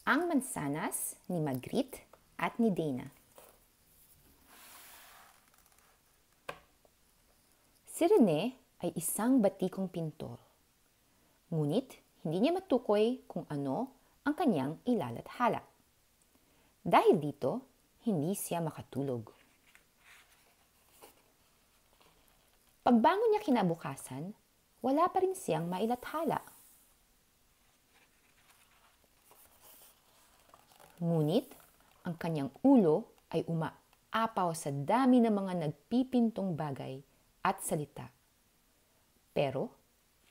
Ang mansanas ni Magritte at ni Dana. Si Rene ay isang batikong pintor. Ngunit hindi niya matukoy kung ano ang kanyang ilalathala. Dahil dito, hindi siya makatulog. Pagbangon niya kinabukasan, wala pa rin siyang mailathala. Ngunit, ang kanyang ulo ay umaapaw sa dami ng mga nagpipintong bagay at salita. Pero,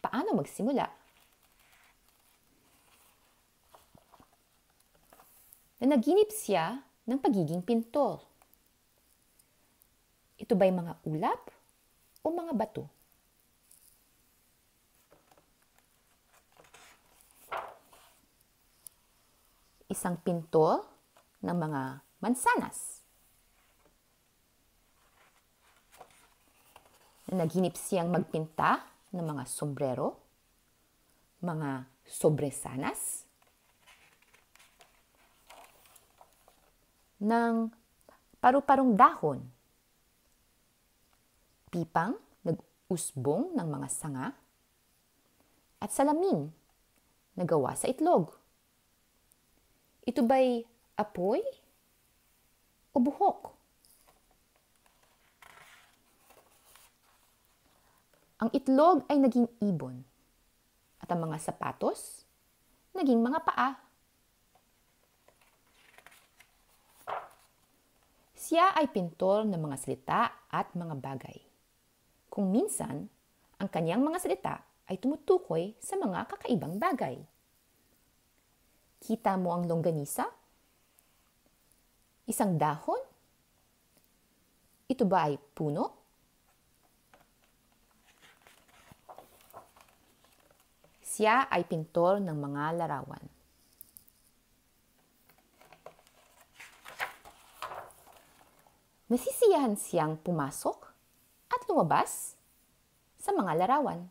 paano magsimula? Nanaginip siya ng pagiging pintor. Ito ba'y mga ulap o mga bato? Isang pintor ng mga mansanas. Nanaginip siyang magpinta ng mga sombrero, mga sobresanas, ng paru-parong dahon, pipang nag-usbong ng mga sanga, at salamin na gawa sa itlog. Ito ba'y apoy o buhok? Ang itlog ay naging ibon at ang mga sapatos naging mga paa. Siya ay pintor ng mga salita at mga bagay. Kung minsan, ang kanyang mga salita ay tumutukoy sa mga kakaibang bagay. Kita mo ang longganisa? Isang dahon? Ito ba ay puno? Siya ay pintor ng mga larawan. Nasisiyahan siyang pumasok at lumabas sa mga larawan.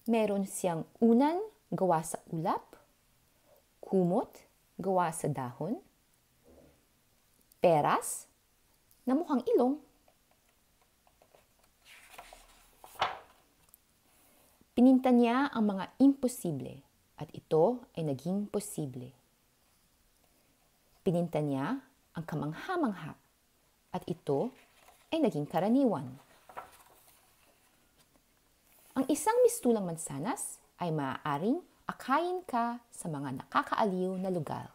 Meron siyang unan gawa sa ulap, kumot gawa sa dahon, peras na mukhang ilong. Pininta niya ang mga imposible at ito ay naging posible. Pininta niya ang kamangha-mangha at ito ay naging karaniwan. Ang isang mistulang mansanas ay maaaring akayin ka sa mga nakakaaliw na lugar.